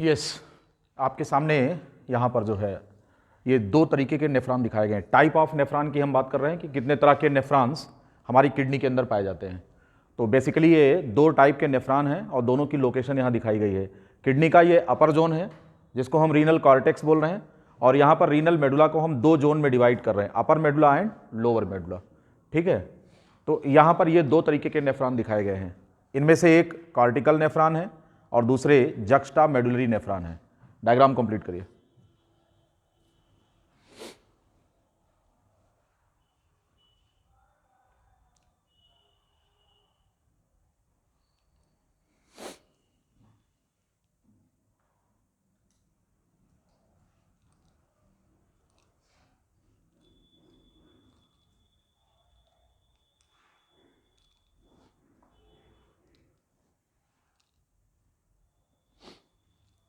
Yes, आपके सामने यहाँ पर जो है ये दो तरीके के नेफ्रॉन दिखाए गए हैं। टाइप ऑफ नेफ्रॉन की हम बात कर रहे हैं कि कितने तरह के नेफ्रॉन्स हमारी किडनी के अंदर पाए जाते हैं। तो बेसिकली ये दो टाइप के नेफ्रॉन हैं और दोनों की लोकेशन यहाँ दिखाई गई है। किडनी का ये अपर जोन है जिसको हम रीनल कॉर्टेक्स बोल रहे हैं, और यहाँ पर रीनल मेडुला को हम दो जोन में डिवाइड कर रहे हैं, अपर मेडुला एंड लोअर मेडुला। ठीक है, तो यहाँ पर ये दो तरीके के नेफ्रॉन दिखाए गए हैं। इनमें से एक कॉर्टिकल नेफ्रॉन है और दूसरे जक्स्टा मेडुलरी नेफ्रॉन है। डायग्राम कंप्लीट करिए।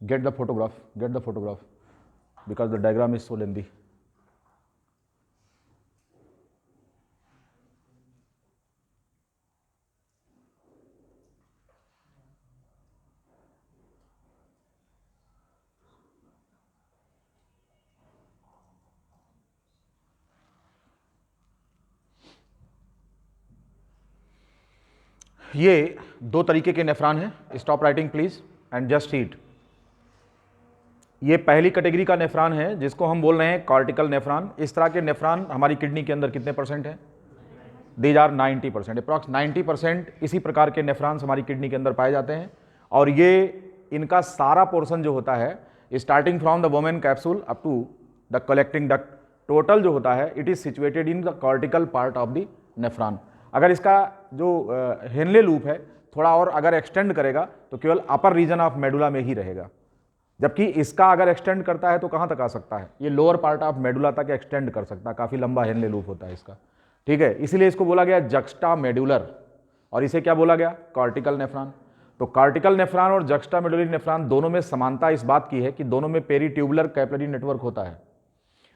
Get the photograph because the diagram is so lengthy. ये दो तरीके के नेफ्रॉन हैं। Stop writing please and just read. ये पहली कैटेगरी का नेफ्रॉन है जिसको हम बोल रहे हैं कॉर्टिकल नेफ्रॉन। इस तरह के नेफ्रॉन हमारी किडनी के अंदर कितने परसेंट हैं? दीज आर 90%, अप्रॉक्स 90% इसी प्रकार के नेफ्रॉन्स हमारी किडनी के अंदर पाए जाते हैं। और ये इनका सारा पोर्शन जो होता है starting from the Bowman capsule up to the collecting duct, total जो होता है it is situated in the cortical part of the nephron. अगर इसका जो हेनले लूप है थोड़ा और अगर एक्सटेंड करेगा तो केवल अपर रीजन ऑफ मेडुला में ही रहेगा, जबकि इसका अगर एक्सटेंड करता है तो कहाँ तक आ सकता है? ये लोअर पार्ट ऑफ मेडुला तक एक्सटेंड कर सकता है। काफ़ी लंबा हेनले लूप होता है इसका। ठीक है, इसीलिए इसको बोला गया जक्स्टा मेडुलर और इसे क्या बोला गया? Cortical nephron. तो कॉर्टिकल नेफ्रॉन और जक्स्टा मेडुलरी नेफ्रॉन दोनों में समानता इस बात की है कि दोनों में पेरीट्यूबुलर कैपिलरी नेटवर्क होता है,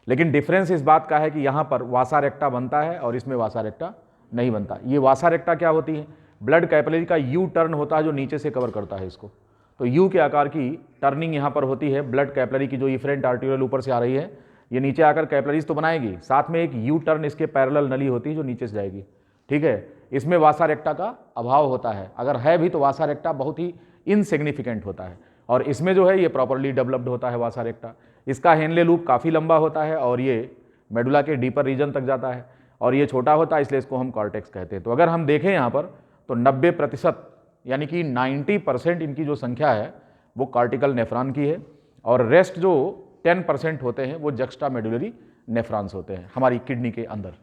लेकिन डिफरेंस इस बात का है कि यहाँ पर वासा रेक्टा बनता है और इसमें वासा रेक्टा नहीं बनता। ये वासा रेक्टा क्या होती है? ब्लड कैपिलरी का यू टर्न होता है जो नीचे से कवर करता है इसको। तो यू के आकार की टर्निंग यहाँ पर होती है ब्लड कैपिलरी की, जो इफरेंट आर्टेरियल ऊपर से आ रही है ये नीचे आकर कैपिलरीज तो बनाएगी, साथ में एक यू टर्न इसके पैरेलल नली होती है जो नीचे से जाएगी। ठीक है, इसमें वासा रेक्टा का अभाव होता है, अगर है भी तो वासा रेक्टा बहुत ही इनसिग्निफिकेंट होता है, और इसमें जो है ये प्रॉपरली डेवलप्ड होता है वासा रेक्टा। इसका हेनले लूप काफ़ी लंबा होता है और ये मेडुला के डीपर रीजन तक जाता है, और ये छोटा होता है इसलिए इसको हम कॉर्टेक्स कहते हैं। तो अगर हम देखें यहाँ पर तो 90% यानी कि 90% इनकी जो संख्या है वो कॉर्टिकल नेफ्रॉन की है, और रेस्ट जो 10% होते हैं वो जक्स्टा मेडुलरी नेफ्रॉन्स होते हैं हमारी किडनी के अंदर।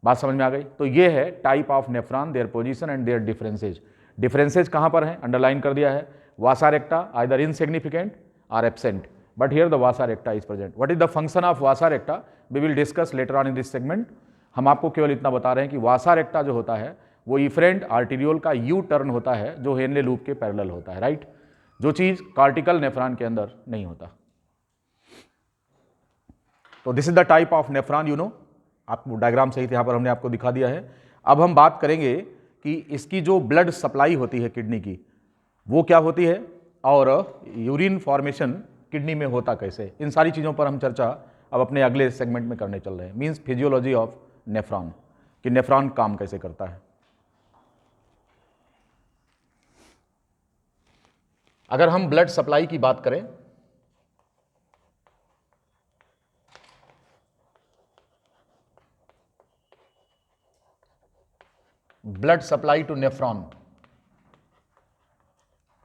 बात समझ में आ गई? तो ये है type of nephron, their position and their differences. Differences कहाँ पर हैं? अंडरलाइन कर दिया है। Vasa recta either insignificant or absent, but here the vasa recta is present. What is the function of vasa recta we will discuss later on in this segment. हम आपको केवल इतना बता रहे हैं कि वासा रेक्टा जो होता है वो इफरेंट आर्टेरियोल का यू टर्न होता है जो हेनले लूप के पैरेलल होता है, राइट, जो चीज कॉर्टिकल नेफ्रॉन के अंदर नहीं होता। तो this is the type of nephron, you know. आपको डायग्राम सही यहाँ पर हमने आपको दिखा दिया है। अब हम बात करेंगे कि इसकी जो ब्लड सप्लाई होती है किडनी की वो क्या होती है, और यूरिन फॉर्मेशन किडनी में होता कैसे, इन सारी चीज़ों पर हम चर्चा अब अपने अगले सेगमेंट में करने चल रहे हैं। मीन्स फिजियोलॉजी ऑफ नेफ्रॉन, कि नेफ्रॉन काम कैसे करता है। अगर हम ब्लड सप्लाई की बात करें ब्लड सप्लाई टू नेफ्रॉन,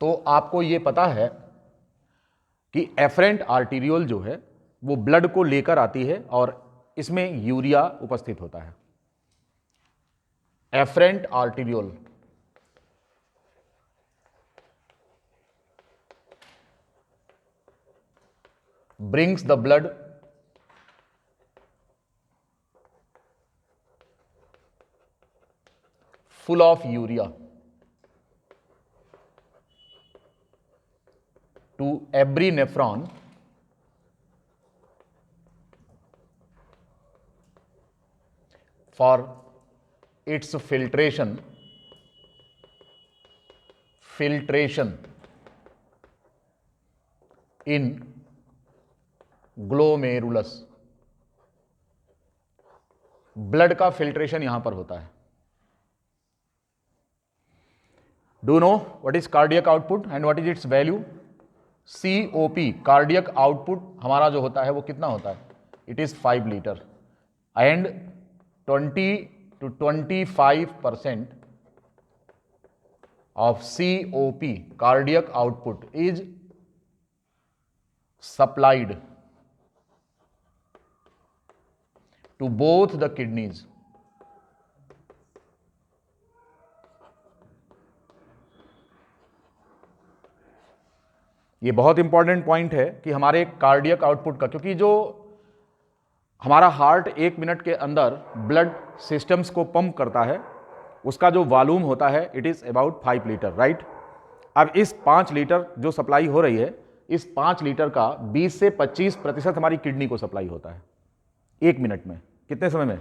तो आपको यह पता है कि एफरेंट आर्टेरियोल जो है वो ब्लड को लेकर आती है और इसमें यूरिया उपस्थित होता है। Afferent arteriole brings the blood full of urea to every nephron for its filtration in glomerulus. Blood का फिल्ट्रेशन यहां पर होता है। Do know what is cardiac output and what is it's value? COP cardiac output हमारा जो होता है वो कितना होता है? It is 5 litre and 20 to 25% of COP cardiac output is supplied to both the kidneys. ये बहुत इंपॉर्टेंट पॉइंट है कि हमारे कार्डियक आउटपुट का, क्योंकि जो हमारा हार्ट 1 मिनट के अंदर ब्लड सिस्टम्स को पंप करता है उसका जो वॉल्यूम होता है it is about 5 litre, right. अब इस 5 लीटर जो सप्लाई हो रही है, इस 5 लीटर का 20 से 25% हमारी किडनी को सप्लाई होता है 1 मिनट में। कितने समय में?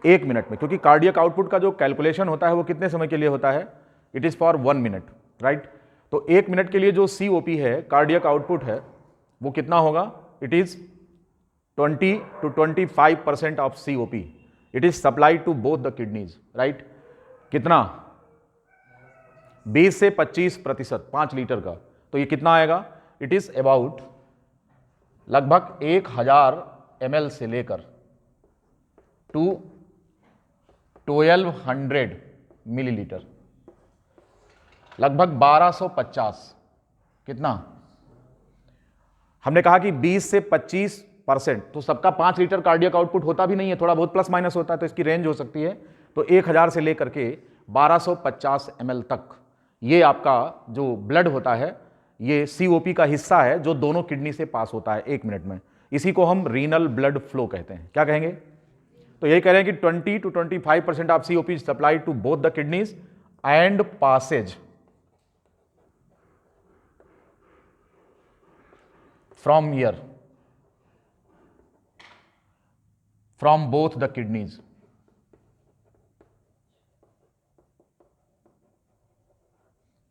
1 मिनट में, क्योंकि कार्डियक आउटपुट का जो कैलकुलेशन होता है वो कितने समय के लिए होता है? It is for 1 minute, right. तो 1 मिनट के लिए जो COP है, कार्डियक आउटपुट है, वो कितना होगा? It is 20 to 25% of COP. It is supplied to both the kidneys, right. कितना? 20 से 25%, 5 लीटर का। तो ये कितना आएगा? इट इज अबाउट लगभग 1000 ml से लेकर टू 1200 मिलीलीटर, लगभग 1250। कितना? हमने कहा कि 20 से 25%, तो सबका 5 लीटर कार्डियक आउटपुट होता भी नहीं है, थोड़ा बहुत प्लस माइनस होता है, तो इसकी रेंज हो सकती है। तो 1000 से लेकर के 1250 ml तक ये आपका जो ब्लड होता है ये COP का हिस्सा है जो दोनों किडनी से पास होता है 1 मिनट में। इसी को हम रीनल ब्लड फ्लो कहते हैं। क्या कहेंगे? तो यही कह रहे हैं कि 20 to 25% of COP is supplied to both the kidneys and passes from here, from both the kidneys.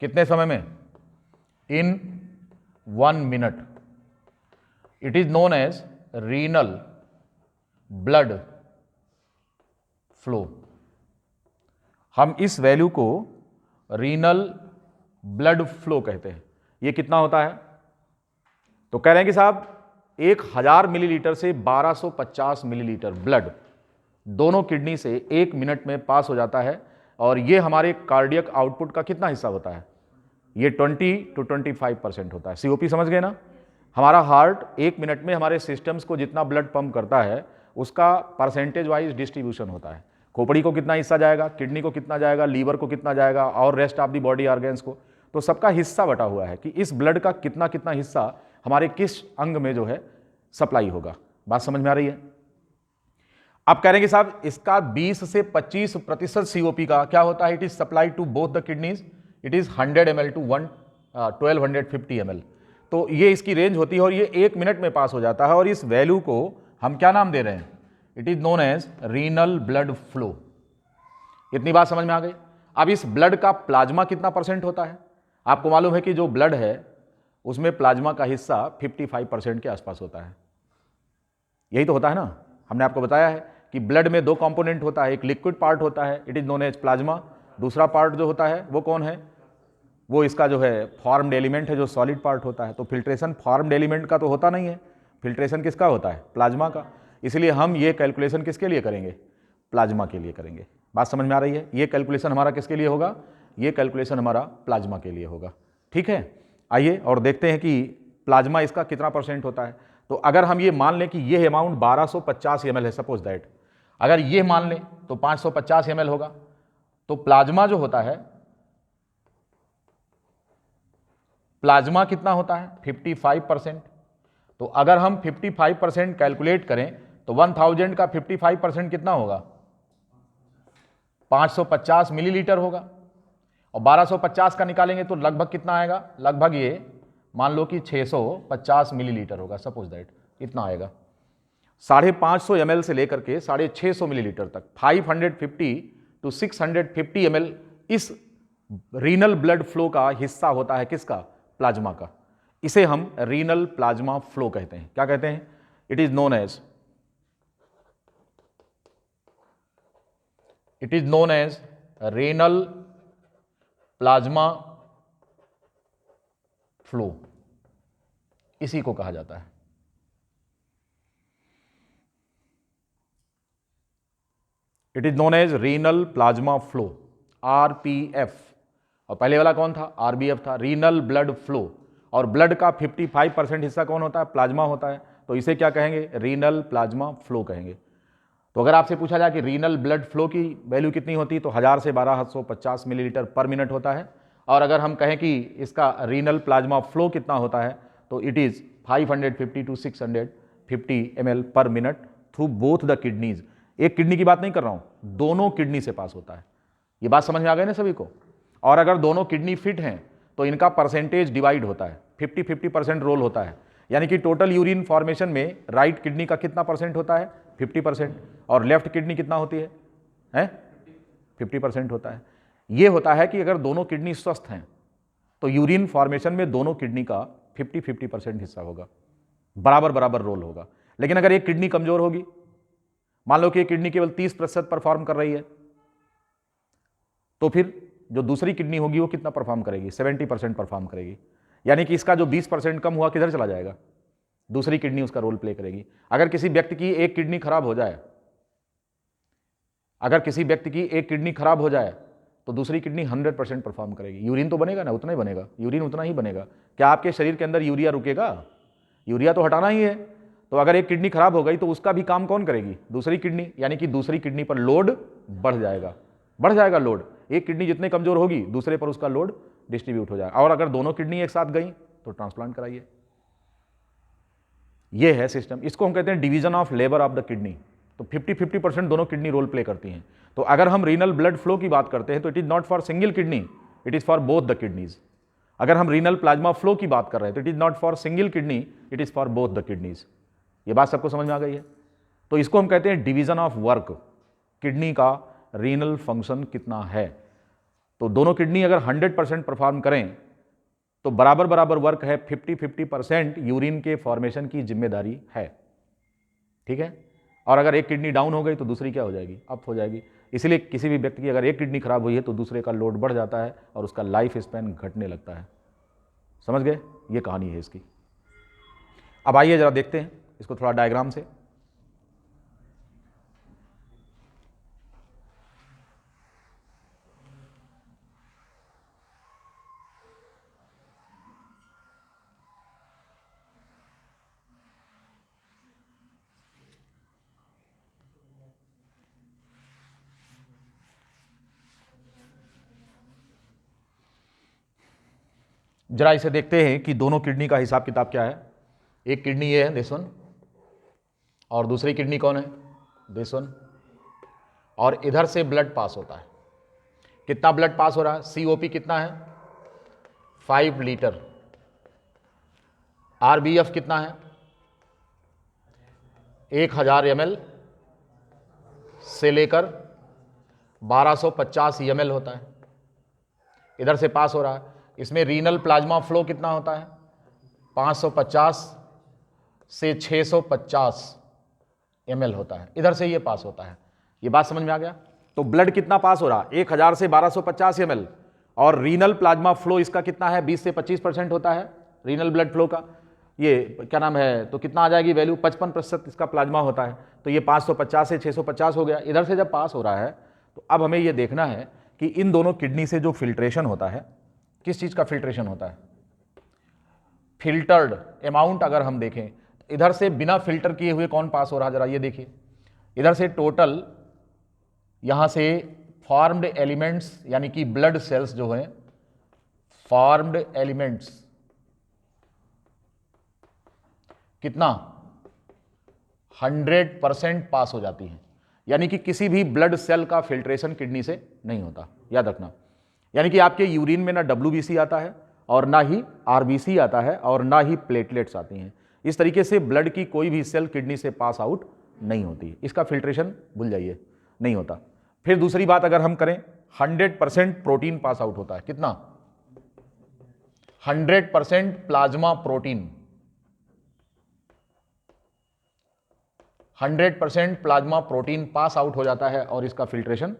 कितने समय में? In 1 minute. It is known as renal blood flow. हम इस वैल्यू को रीनल ब्लड फ्लो कहते हैं। ये कितना होता है? तो कह रहे हैं कि साहब 1000 मिलीलीटर से 1250 मिलीलीटर ब्लड दोनों किडनी से 1 मिनट में पास हो जाता है, और ये हमारे कार्डियक आउटपुट का कितना हिस्सा होता है? ये 20 to 25% होता है। COP समझ गए ना? हमारा हार्ट 1 मिनट में हमारे सिस्टम्स को जितना ब्लड पंप करता है उसका परसेंटेज वाइज डिस्ट्रीब्यूशन होता है। खोपड़ी को कितना हिस्सा जाएगा, किडनी को कितना जाएगा, लीवर को कितना जाएगा, और rest of the body organs को। तो सबका हिस्सा बटा हुआ है कि इस ब्लड का कितना कितना हिस्सा हमारे किस अंग में जो है सप्लाई होगा। बात समझ में आ रही है? आप कह रहे हैं कि साहब इसका 20 से 25% COP का क्या होता है? It is supplied to both the kidneys. It is 100 ml to 1250 ml। तो ये इसकी रेंज होती है और ये 1 मिनट में पास हो जाता है। और इस वैल्यू को हम क्या नाम दे रहे हैं? It is known as renal blood flow. इतनी बात समझ में आ गई? अब इस ब्लड का प्लाज्मा कितना % होता है? आपको मालूम है कि जो ब्लड है उसमें प्लाज्मा का हिस्सा 55% के आसपास होता है। यही तो होता है ना? हमने आपको बताया है कि ब्लड में 2 कंपोनेंट होता है, एक लिक्विड पार्ट होता है, it is known as plasma. दूसरा पार्ट जो होता है वो कौन है? वो इसका जो है फॉर्म्ड एलिमेंट है, जो सॉलिड पार्ट होता है। तो फिल्ट्रेशन फॉर्म्ड एलिमेंट का तो होता नहीं है, फिल्ट्रेशन किसका होता है? प्लाज्मा का। इसलिए हम ये कैलकुलेशन किसके लिए करेंगे? प्लाज्मा के लिए करेंगे। बात समझ में आ रही है? ये कैलकुलेशन हमारा किसके लिए होगा? ये कैलकुलेशन हमारा प्लाज्मा के लिए होगा। ठीक है, आइए और देखते हैं कि प्लाज्मा इसका कितना % होता है। तो अगर हम ये मान लें कि ये अमाउंट 1250 ml है, सपोज दैट, अगर ये मान लें तो 550 ml होगा। तो प्लाज्मा जो होता है, प्लाज्मा कितना होता है? 55%। तो अगर हम 55% कैलकुलेट करें तो 1000 का 55% कितना होगा? 550 मिलीलीटर होगा। और 1250 का निकालेंगे तो लगभग कितना आएगा? लगभग ये मान लो कि 650 मिलीलीटर होगा, सपोज दैट, इतना आएगा। 550 ml से लेकर के 650 मिलीलीटर तक 550 to 650 ml इस रीनल ब्लड फ्लो का हिस्सा होता है। किसका? प्लाज्मा का। इसे हम रीनल प्लाज्मा फ्लो कहते हैं। क्या कहते हैं? It is known as renal plasma flow, इसी को कहा जाता है। It is known as renal plasma flow, RPF. और पहले वाला कौन था? आरबीएफ था, रीनल ब्लड फ्लो। और ब्लड का 55% हिस्सा कौन होता है? प्लाज्मा होता है। तो इसे क्या कहेंगे? रीनल प्लाज्मा फ्लो कहेंगे। तो अगर आपसे पूछा जाए कि रीनल ब्लड फ्लो की वैल्यू कितनी होती है, तो 1000 से 1250 मिलीलीटर पर मिनट होता है। और अगर हम कहें कि इसका रीनल प्लाज्मा फ्लो कितना होता है, तो it is 550 to 650 ml per minute through both the kidneys. एक किडनी की बात नहीं कर रहा हूँ, दोनों किडनी से पास होता है। ये बात समझ में आ गई ना सभी को? और अगर दोनों किडनी फिट हैं तो इनका परसेंटेज डिवाइड होता है, 50-50% रोल होता है। यानी कि टोटल यूरिन फॉर्मेशन में राइट किडनी का कितना परसेंट होता है? 50%। और लेफ्ट किडनी कितना होती है? 50% होता है। ये होता है कि अगर दोनों किडनी स्वस्थ हैं तो यूरिन फॉर्मेशन में दोनों किडनी का 50-50% हिस्सा होगा, बराबर बराबर रोल होगा। लेकिन अगर एक किडनी कमजोर होगी, मान लो कि एक किडनी केवल 30% परफॉर्म कर रही है, तो फिर जो दूसरी किडनी होगी वो कितना परफॉर्म करेगी? 70% परफॉर्म करेगी। यानी कि इसका जो 20% कम हुआ किधर चला जाएगा? दूसरी किडनी उसका रोल प्ले करेगी। अगर किसी व्यक्ति की एक किडनी खराब हो जाए, तो दूसरी किडनी 100% परफॉर्म करेगी। यूरिन तो बनेगा ना, उतना ही बनेगा, यूरिन उतना ही बनेगा। क्या आपके शरीर के अंदर यूरिया रुकेगा? यूरिया तो हटाना ही है। तो अगर एक किडनी खराब हो गई तो उसका भी काम कौन करेगी? दूसरी किडनी। यानी कि दूसरी किडनी पर लोड बढ़ जाएगा लोड। एक किडनी जितने कमजोर होगी, दूसरे पर उसका लोड डिस्ट्रीब्यूट हो जाएगा। और अगर दोनों किडनी एक साथ गई तो ट्रांसप्लांट कराइए। ये है सिस्टम। इसको हम कहते हैं division of labour of the kidney. तो 50-50% दोनों किडनी रोल प्ले करती हैं। तो अगर हम रीनल ब्लड फ्लो की बात करते हैं तो it is not for single kidney, it is for both the kidneys. अगर हम रीनल प्लाज्मा फ्लो की बात कर रहे हैं तो it is not for single kidney, it is for both the kidneys. ये बात सबको समझ में आ गई है? तो इसको हम कहते हैं डिवीजन ऑफ वर्क, किडनी का रीनल फंक्शन कितना है। तो दोनों किडनी अगर 100% परफॉर्म करें तो बराबर बराबर वर्क है, 50-50% यूरिन के फॉर्मेशन की जिम्मेदारी है। ठीक है? और अगर एक किडनी डाउन हो गई तो दूसरी क्या हो जाएगी? अप हो जाएगी। इसलिए किसी भी व्यक्ति की अगर एक किडनी खराब हुई है तो दूसरे का लोड बढ़ जाता है और उसका लाइफ स्पैन घटने लगता है। समझ गए? ये कहानी है इसकी। अब आइए जरा देखते हैं इसको थोड़ा डायग्राम से। जरा इसे देखते हैं कि दोनों किडनी का हिसाब किताब क्या है। एक किडनी ये है, दिस वन, और दूसरी किडनी कौन है? This one. और इधर से ब्लड पास होता है। कितना ब्लड पास हो रहा है? सीओपी कितना है? 5 लीटर। आरबीएफ कितना है? 1000 ml से लेकर 1250 ml होता है। इधर से पास हो रहा है। इसमें रीनल प्लाज्मा फ्लो कितना होता है? 550 से 650 ml होता है। इधर से ये पास होता है। ये बात समझ में आ गया? तो ब्लड कितना पास हो रहा? 1000 से 1250 ml। और रीनल प्लाज्मा फ्लो इसका कितना है? 20 से 25% होता है रीनल ब्लड फ्लो का। ये क्या नाम है, तो कितना आ जाएगी वैल्यू? 55% इसका प्लाज्मा होता है। तो ये 550 से 650 हो गया। इधर से जब पास हो रहा है तो अब हमें ये देखना है कि इन दोनों किडनी से जो फिल्ट्रेशन होता है, किस चीज़ का फिल्ट्रेशन होता है? फिल्टर्ड अमाउंट अगर हम देखें, इधर से बिना फिल्टर किए हुए कौन पास हो रहा है? जरा ये देखिए। इधर से टोटल यहां से फॉर्म्ड एलिमेंट्स यानी कि ब्लड सेल्स जो हैं, फॉर्म्ड एलिमेंट्स कितना? 100% पास हो जाती हैं। यानी कि किसी भी ब्लड सेल का फिल्ट्रेशन किडनी से नहीं होता, याद रखना। यानी कि आपके यूरिन में ना WBC आता है और ना ही RBC आता है और ना ही प्लेटलेट्स आती हैं। इस तरीके से ब्लड की कोई भी सेल किडनी से पास आउट नहीं होती। इसका फिल्ट्रेशन भूल जाइए, नहीं होता। फिर दूसरी बात अगर हम करें, 100% प्रोटीन पास आउट होता है। कितना? 100% plasma protein, 100% plasma protein pass out हो जाता है और इसका फिल्ट्रेशन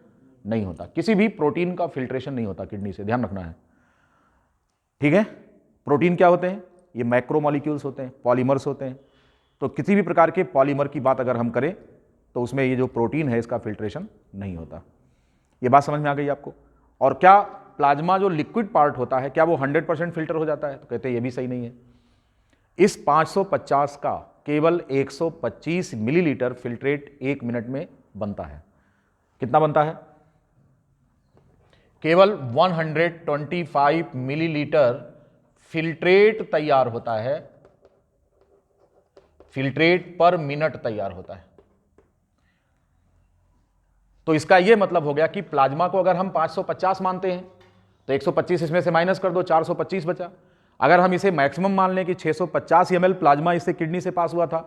नहीं होता। किसी भी प्रोटीन का फिल्ट्रेशन नहीं होता किडनी से, ध्यान रखना है, ठीक है। प्रोटीन क्या होते हैं? ये मैक्रोमॉलिक्यूल्स होते हैं, पॉलीमर्स होते हैं। तो किसी भी प्रकार के पॉलीमर की बात अगर हम करें तो उसमें ये जो प्रोटीन है इसका फिल्ट्रेशन नहीं होता। ये बात समझ में आ गई आपको? और क्या प्लाज्मा जो लिक्विड पार्ट होता है क्या वो 100% फिल्टर हो जाता है? तो कहते हैं ये भी सही नहीं है। इस 550 का केवल 125 मिलीलीटर फिल्ट्रेट 1 मिनट में बनता है। कितना बनता है? केवल 125 मिलीलीटर फिल्ट्रेट तैयार होता है, फिल्ट्रेट पर मिनट तैयार होता है। तो इसका यह मतलब हो गया कि प्लाज्मा को अगर हम 550 मानते हैं तो 125 इसमें से माइनस कर दो, 425 बचा। अगर हम इसे मैक्सिमम मान लें कि 650 ml प्लाज्मा इससे किडनी से पास हुआ था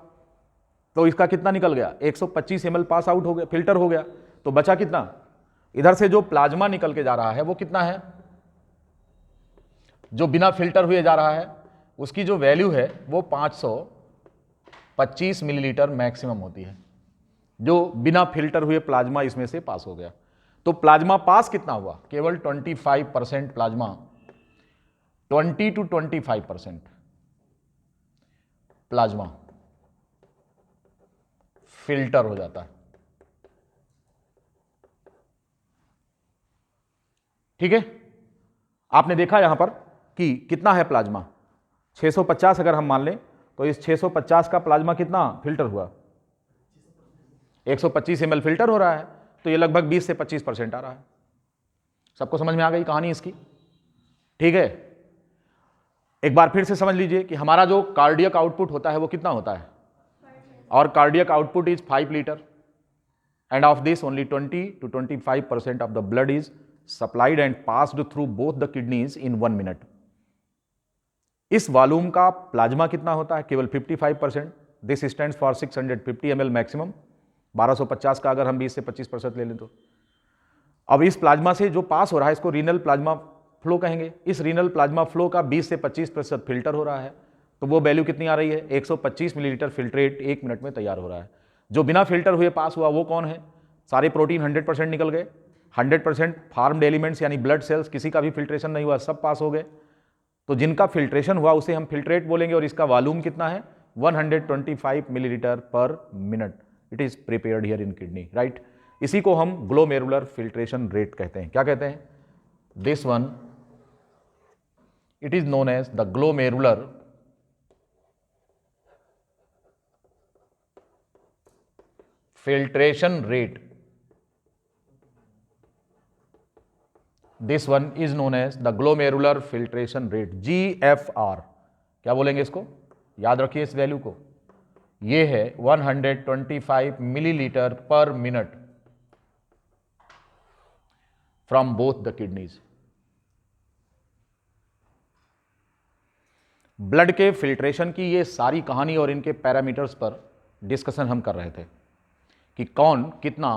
तो इसका कितना निकल गया? 125 ml पास आउट हो गया, फिल्टर हो गया। तो बचा कितना? इधर से जो प्लाज्मा निकल के जा रहा है वो कितना है? जो बिना फिल्टर हुए जा रहा है उसकी जो वैल्यू है वो 525 मिलीलीटर मैक्सिमम होती है, जो बिना फिल्टर हुए प्लाज्मा इसमें से पास हो गया। तो प्लाज्मा पास कितना हुआ? केवल 25% प्लाज्मा, 20 to 25% प्लाज्मा फिल्टर हो जाता है, ठीक है। आपने देखा यहां पर कि कितना है प्लाज्मा? 650 अगर हम मान लें तो इस 650 का प्लाज्मा कितना फिल्टर हुआ? 125 ml फिल्टर हो रहा है, तो ये लगभग 20 से 25% आ रहा है। सबको समझ में आ गई कहानी इसकी? ठीक है। एक बार फिर से समझ लीजिए कि हमारा जो कार्डियक आउटपुट होता है वो कितना होता है? और cardiac output is 5 litre end of this only 20 to 25% of the blood is supplied and passed through both the kidneys in 1 minute. इस वॉल्यूम का प्लाज्मा कितना होता है? केवल 55%। This stands for 650 ml maximum. 1250 का अगर हम 20 से 25% ले लें तो अब इस प्लाज्मा से जो पास हो रहा है इसको रीनल प्लाज्मा फ्लो कहेंगे। इस रीनल प्लाज्मा फ्लो का 20 से 25% फिल्टर हो रहा है, तो वो वैल्यू कितनी आ रही है? 125 मिलीलीटर फिल्ट्रेट 1 मिनट में तैयार हो रहा है। जो बिना फिल्टर हुए पास हुआ वो कौन है? सारे प्रोटीन 100% निकल गए, 100% फार्म्ड एलिमेंट्स यानी ब्लड सेल्स, किसी का भी फिल्ट्रेशन नहीं हुआ, सब पास हो गए। तो जिनका फिल्ट्रेशन हुआ उसे हम फिल्ट्रेट बोलेंगे और इसका वॉल्यूम कितना है? 125 मिलीलीटर पर minute. It is prepared here in kidney, right. इसी को हम ग्लोमेरुलर फिल्ट्रेशन रेट कहते हैं। क्या कहते हैं? This one it is known as the glomerular filtration rate. This one is known as the glomerular filtration rate, GFR. क्या बोलेंगे इसको? याद रखिए इस वैल्यू को। ये है 125 मिलीलीटर पर minute from both the kidneys. Blood के फिल्ट्रेशन की ये सारी कहानी और इनके पैरामीटर्स पर डिस्कशन हम कर रहे थे कि कौन कितना,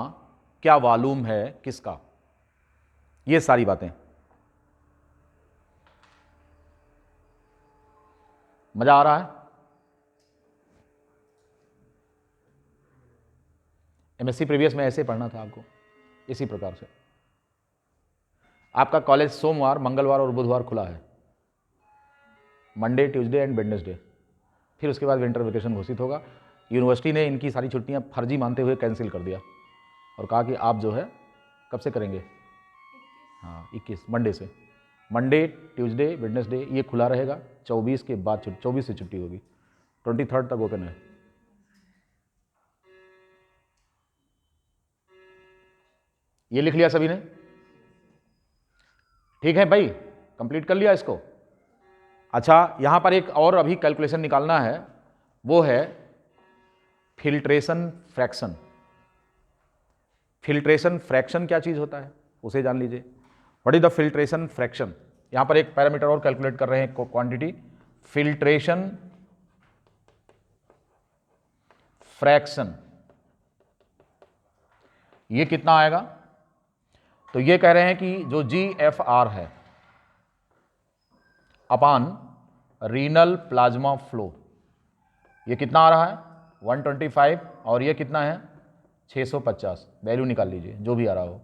क्या वॉल्यूम है किसका, ये सारी बातें। मजा आ रहा है? एमएससी प्रीवियस में ऐसे पढ़ना था आपको, इसी प्रकार से। आपका कॉलेज सोमवार, मंगलवार और बुधवार खुला है, मंडे, ट्यूसडे एंड वेडनेसडे। फिर उसके बाद विंटर वेकेशन घोषित होगा। यूनिवर्सिटी ने इनकी सारी छुट्टियां फर्जी मानते हुए कैंसिल कर दिया और कहा कि आप जो है कब से करेंगे? हाँ, 21 मंडे से। मंडे, ट्यूसडे, वेडनेसडे ये खुला रहेगा। 24 के बाद 24 से छुट्टी होगी, 23 तक ओपन है। ये लिख लिया सभी ने? ठीक है भाई, कंप्लीट कर लिया इसको। अच्छा, यहां पर एक और अभी कैलकुलेशन निकालना है, वो है फिल्ट्रेशन फ्रैक्शन। फिल्ट्रेशन फ्रैक्शन क्या चीज होता है उसे जान लीजिए। What is the filtration fraction? यहां पर एक पैरामीटर और कैलकुलेट कर रहे हैं, क्वांटिटी फिल्ट्रेशन फ्रैक्शन। ये कितना आएगा? तो ये कह रहे हैं कि जो GFR है अपान रीनल प्लाज्मा फ्लो, ये कितना आ रहा है 125 और ये कितना है 650, वैल्यू निकाल लीजिए जो भी आ रहा हो।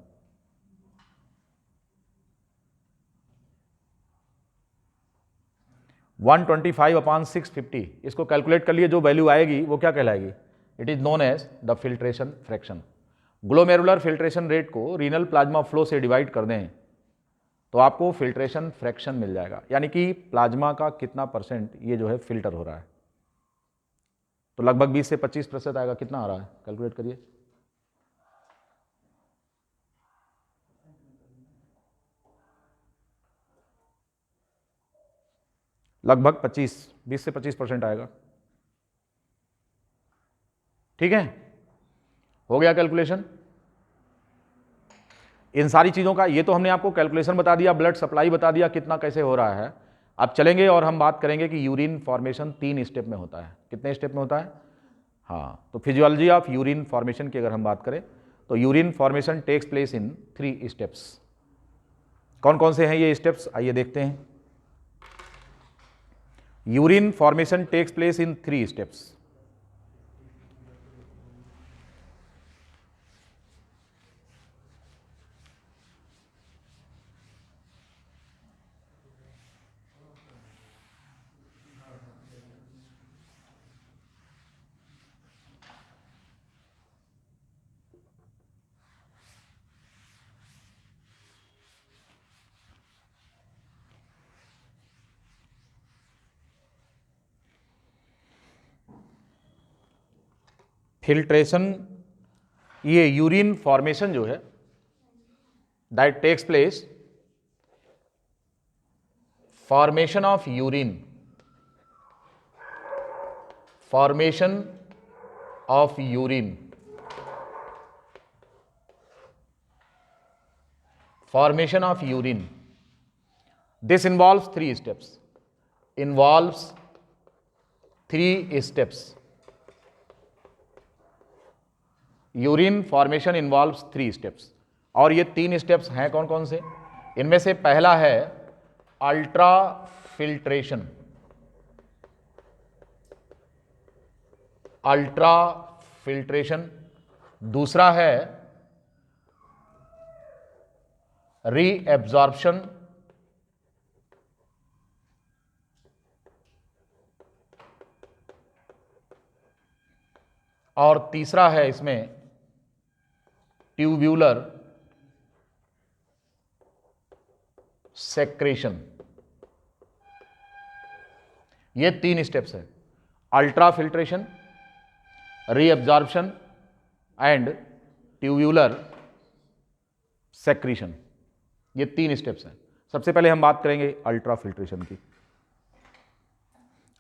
वन 125/650, इसको कैलकुलेट कर लिए, जो वैल्यू आएगी वो क्या कहलाएगी, it is known as the filtration fraction. Glomerular filtration rate को रीनल प्लाज्मा फ्लो से डिवाइड कर दें तो आपको फिल्ट्रेशन फ्रैक्शन मिल जाएगा, यानी कि प्लाज्मा का कितना परसेंट ये जो है फिल्टर हो रहा है। तो लगभग 20 से 25% आएगा। कितना आ रहा है कैलकुलेट करिए। लगभग 20 से 25% आएगा। ठीक है, हो गया कैलकुलेशन। इन सारी चीज़ों का, ये तो हमने आपको कैलकुलेशन बता दिया, ब्लड सप्लाई बता दिया कितना कैसे हो रहा है। अब चलेंगे और हम बात करेंगे कि यूरिन फॉर्मेशन 3 स्टेप में होता है। कितने स्टेप में होता है? हाँ, तो फिजियोलॉजी ऑफ यूरिन फॉर्मेशन की अगर हम बात करें तो urine formation takes place in 3 steps. कौन कौन से हैं ये स्टेप्स, आइए देखते हैं। Urine formation takes place in 3 steps. Filtration, ये यूरिन फॉर्मेशन जो है that takes place, formation of urine, formation of urine, formation of urine, this involves 3 steps, involves 3 steps. Urine formation involves 3 steps, और ये 3 steps हैं कौन कौन से? इनमें से पहला है अल्ट्रा फिल्ट्रेशन, अल्ट्रा फिल्ट्रेशन। दूसरा है रीएब्जॉर्प्शन, और तीसरा है इसमें ट्यूब्यूलर सेक्रेशन। ये 3 स्टेप्स है, ultra filtration, reabsorption and tubular secretion. ये 3 स्टेप्स हैं। सबसे पहले हम बात करेंगे अल्ट्रा फिल्ट्रेशन की।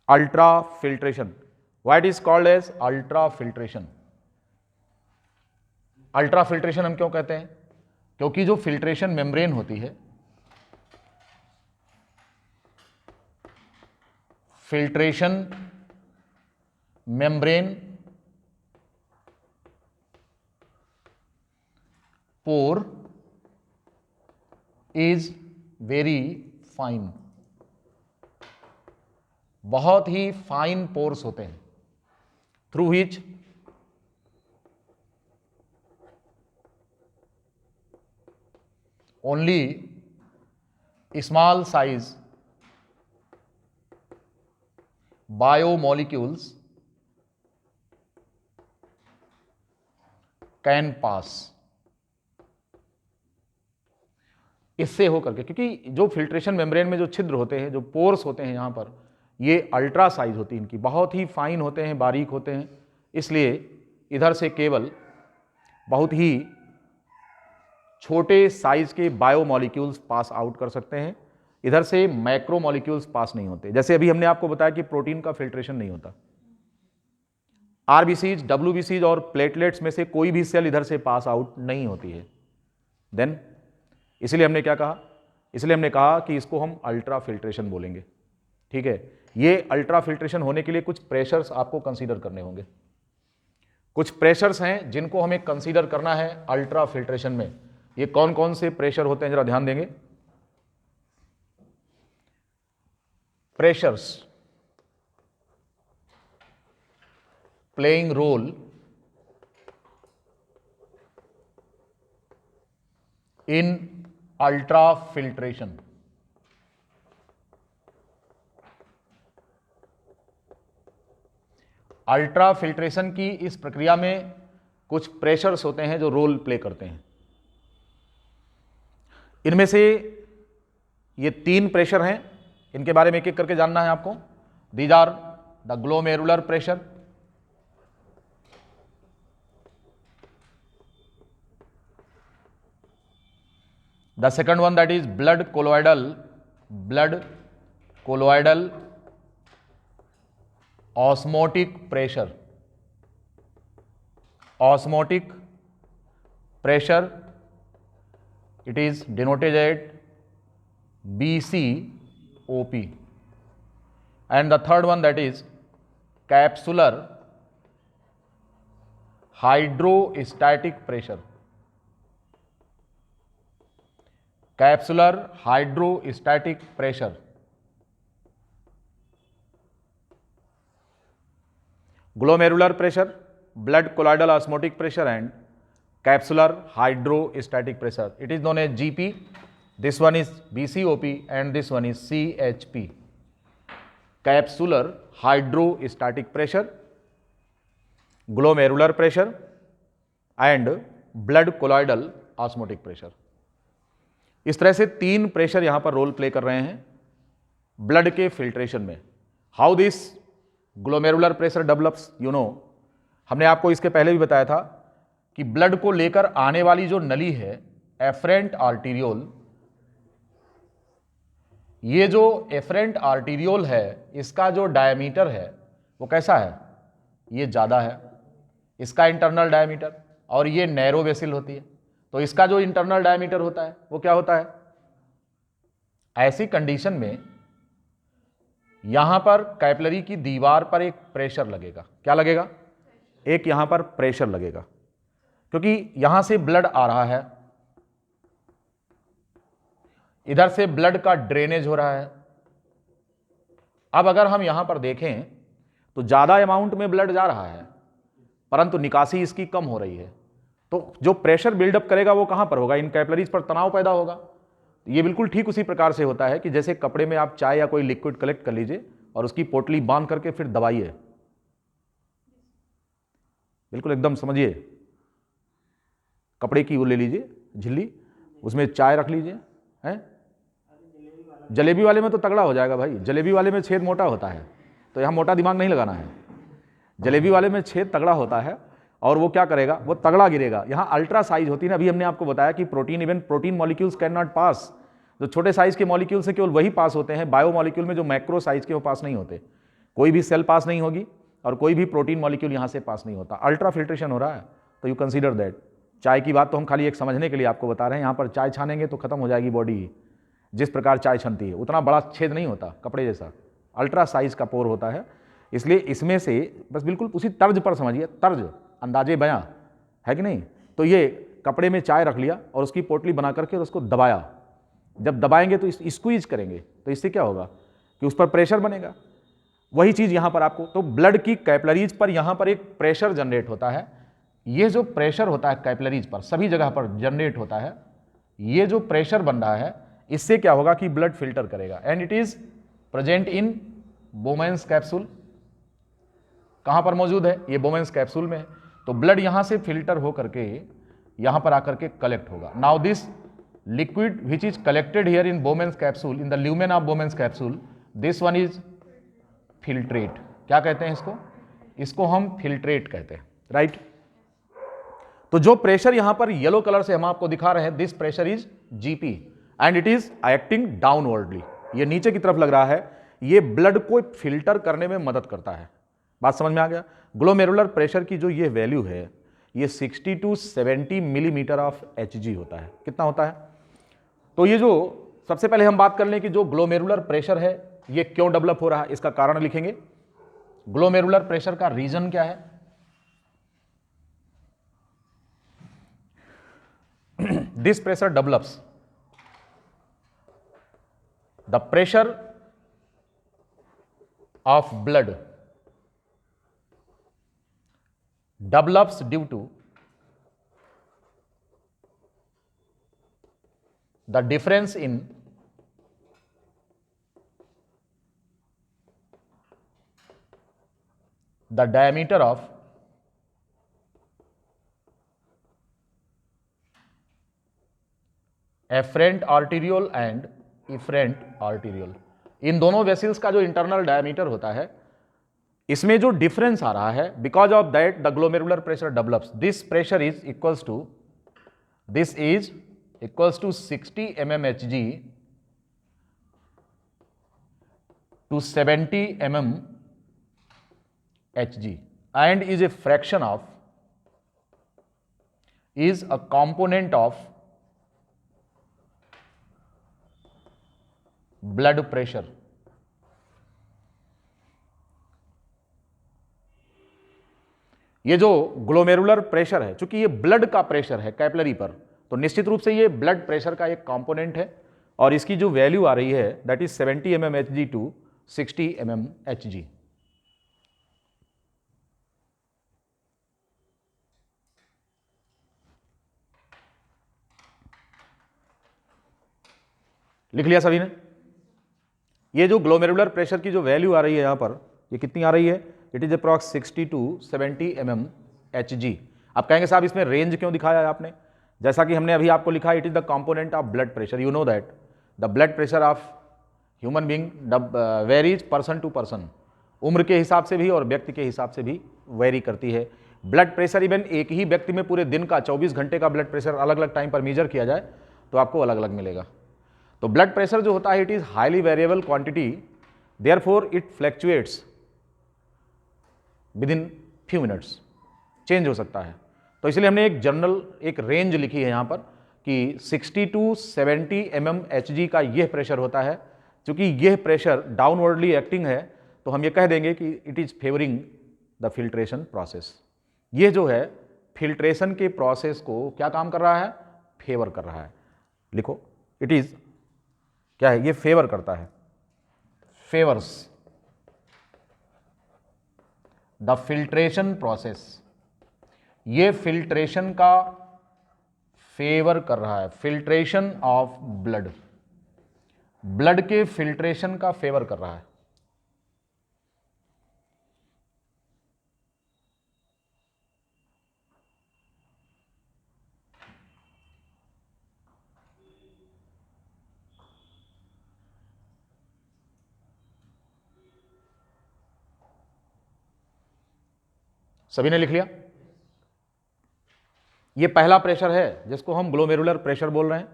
Ultra filtration, what is called as ultra filtration? Ultra filtration हम क्यों कहते हैं? क्योंकि जो फिल्ट्रेशन मेम्ब्रेन होती है, filtration membrane pour is very fine, बहुत ही फाइन पोर्स होते हैं, through which only small size biomolecules can pass. इससे होकर के, क्योंकि जो फिल्ट्रेशन मेम्ब्रेन में जो छिद्र होते हैं, जो पोर्स होते हैं, यहां पर ये अल्ट्रा साइज होती है इनकी, बहुत ही फाइन होते हैं, बारीक होते हैं, इसलिए इधर से केवल बहुत ही छोटे साइज के बायोमोलिक्यूल्स पास आउट कर सकते हैं, इधर से मैक्रोमोलिक्यूल्स पास नहीं होते। जैसे अभी हमने आपको बताया कि प्रोटीन का फिल्ट्रेशन नहीं होता, आरबीसीज, डब्ल्यूबीसीज और प्लेटलेट्स में से कोई भी सेल इधर से पास आउट नहीं होती है। देन इसलिए हमने क्या कहा? इसलिए हमने कहा कि इसको हम अल्ट्रा फिल्ट्रेशन बोलेंगे। ठीक है, ये अल्ट्रा फिल्ट्रेशन होने के लिए कुछ प्रेशर्स आपको कंसीडर करने होंगे। कुछ प्रेशर्स हैं जिनको हमें कंसीडर करना है अल्ट्रा फिल्ट्रेशन में। ये कौन कौन से प्रेशर होते हैं जरा ध्यान देंगे। pressures playing role in ultrafiltration. Ultrafiltration की इस प्रक्रिया में कुछ प्रेशर्स होते हैं जो रोल प्ले करते हैं। इनमें से ये 3 प्रेशर हैं, इनके बारे में एक एक करके जानना है आपको। These are the glomerular pressure, the second one that is blood colloidal osmotic pressure, it is denoted as BCOP, and the third one that is capsular hydrostatic pressure, glomerular pressure, blood colloidal osmotic pressure and capsular hydrostatic pressure. It is known as GP. This one is BCOP and this one is CHP. Capsular hydrostatic pressure, glomerular pressure and blood colloidal osmotic pressure. इस तरह से 3 pressure यहां पर role play कर रहे हैं blood के filtration में। How this glomerular pressure develops, you know, हमने आपको इसके पहले भी बताया था कि ब्लड को लेकर आने वाली जो नली है एफरेंट आर्टीरियोल, ये जो एफरेंट आर्टीरियोल है इसका जो डायमीटर है वो कैसा है, ये ज़्यादा है इसका इंटरनल डायमीटर, और ये नैरो वेसिल होती है, तो इसका जो इंटरनल डायमीटर होता है वो क्या होता है। ऐसी कंडीशन में यहां पर कैपिलरी की दीवार पर एक प्रेशर लगेगा। क्या लगेगा, एक यहां पर प्रेशर लगेगा, क्योंकि यहां से ब्लड आ रहा है, इधर से ब्लड का ड्रेनेज हो रहा है। अब अगर हम यहां पर देखें तो ज्यादा अमाउंट में ब्लड जा रहा है परंतु निकासी इसकी कम हो रही है, तो जो प्रेशर बिल्डअप करेगा वो कहां पर होगा, इन कैपिलरीज पर तनाव पैदा होगा। ये बिल्कुल ठीक उसी प्रकार से होता है कि जैसे कपड़े में आप चाय या कोई लिक्विड कलेक्ट कर लीजिए और उसकी पोटली बांध करके फिर दबाइए, बिल्कुल एकदम समझिए, कपड़े की वो ले लीजिए झिल्ली, उसमें चाय रख लीजिए, हैं। जलेबी वाले में तो तगड़ा हो जाएगा भाई, जलेबी वाले में छेद मोटा होता है, तो यहाँ मोटा दिमाग नहीं लगाना है। जलेबी वाले में छेद तगड़ा होता है और वो क्या करेगा, वो तगड़ा गिरेगा। यहाँ अल्ट्रा साइज होती है ना, अभी हमने आपको बताया कि protein, even protein molecules can not pass, जो छोटे साइज के मॉलिक्यूल से केवल वही पास होते हैं, बायो मॉलिक्यूल में जो मैक्रो साइज के वो पास नहीं होते। कोई भी सेल पास नहीं होगी और कोई भी प्रोटीन मॉलिक्यूल यहाँ से पास नहीं होता। अल्ट्रा फिल्ट्रेशन हो रहा है, तो यू कंसीडर दैट। चाय की बात तो हम खाली एक समझने के लिए आपको बता रहे हैं, यहाँ पर चाय छानेंगे तो खत्म हो जाएगी बॉडी ही, जिस प्रकार चाय छनती है उतना बड़ा छेद नहीं होता कपड़े जैसा, अल्ट्रा साइज का पोर होता है। इसलिए इसमें से बस बिल्कुल उसी तर्ज पर समझिए, तर्ज अंदाजे बयां है कि नहीं। तो ये कपड़े में चाय रख लिया और उसकी पोटली बना करके और उसको दबाया, जब दबाएंगे तो स्क्वीज करेंगे तो इससे क्या होगा कि उस पर प्रेशर बनेगा। वही चीज़ यहाँ पर आपको, तो ब्लड की कैपिलरीज पर यहाँ पर एक प्रेशर जनरेट होता है। ये जो प्रेशर होता है कैपिलरीज पर सभी जगह पर जनरेट होता है, ये जो प्रेशर बन रहा है इससे क्या होगा कि ब्लड फिल्टर करेगा, and it is present in Bowman's capsule. कहां पर मौजूद है, ये बोमेन्स कैप्सूल में है। तो ब्लड यहां से फिल्टर हो करके यहां पर आकर के कलेक्ट होगा। Now this liquid which is collected here in Bowman's capsule, in the lumen of Bowman's capsule, this one is filtrate. क्या कहते हैं इसको, इसको हम फिल्ट्रेट कहते हैं, राइट। तो जो प्रेशर यहां पर येलो कलर से हम आपको दिखा रहे हैं, this pressure is GP and it is acting downwardly. ये नीचे की तरफ लग रहा है, ये ब्लड को फिल्टर करने में मदद करता है। बात समझ में आ गया। ग्लोमेरुलर प्रेशर की जो ये वैल्यू है ये 60 to 70 मिलीमीटर ऑफ Hg होता है। कितना होता है, तो ये जो सबसे पहले हम बात कर लें कि जो ग्लोमेरुलर प्रेशर है ये क्यों डेवलप हो रहा है, इसका कारण लिखेंगे। ग्लोमेरुलर प्रेशर का रीजन क्या है, this pressure develops, the pressure of blood develops due to the difference in the diameter of afferent arteriole and efferent arteriole। इन दोनों वेसल्स का जो इंटरनल डायमीटर होता है, इसमें जो डिफरेंस आ रहा है, because of that the glomerular pressure develops. This pressure is equals to 60 mmHg to 70 mmHg and is a fraction of, is a component of blood pressure। ये जो ग्लोमेरुलर प्रेशर है, चूंकि ये ब्लड का प्रेशर है कैपिलरी पर, तो निश्चित रूप से ये ब्लड प्रेशर का एक कंपोनेंट है और इसकी जो वैल्यू आ रही है that is 70 mmHg to 60 mmHg। लिख लिया सभी ने? ये जो ग्लोमेरुलर प्रेशर की जो वैल्यू आ रही है यहां पर, ये कितनी आ रही है? It is approx 60 to 70 mmHg। आप कहेंगे साहब इसमें रेंज क्यों दिखाया है आपने? जैसा कि हमने अभी आपको लिखा, it is the component of blood pressure. You know that the blood pressure of human being varies person to person. उम्र के हिसाब से भी और व्यक्ति के हिसाब से भी वेरी करती है। ब्लड प्रेशर इवन एक ही व्यक्ति में पूरे दिन का 24 घंटे का ब्लड प्रेशर अलग अलग टाइम पर मेजर किया जाए तो आपको अलग अलग मिलेगा। तो ब्लड प्रेशर जो होता है it is highly variable quantity, therefore it fluctuates within few minutes, change हो सकता है। तो इसलिए हमने एक जनरल एक रेंज लिखी है यहाँ पर कि 60 to 70 mmHg का यह प्रेशर होता है। क्योंकि यह प्रेशर डाउनवर्डली एक्टिंग है तो हम ये कह देंगे कि it is favouring the filtration process. ये जो है फिल्ट्रेशन के प्रोसेस को क्या काम कर रहा है? फेवर कर रहा है। लिखो, इट इज क्या है? ये फेवर करता है, फेवर्स द फिल्ट्रेशन प्रोसेस। ये फिल्ट्रेशन का फेवर कर रहा है, फिल्ट्रेशन ऑफ ब्लड, ब्लड के फिल्ट्रेशन का फेवर कर रहा है। सभी ने लिख लिया? ये पहला प्रेशर है जिसको हम ग्लोमेरुलर प्रेशर बोल रहे हैं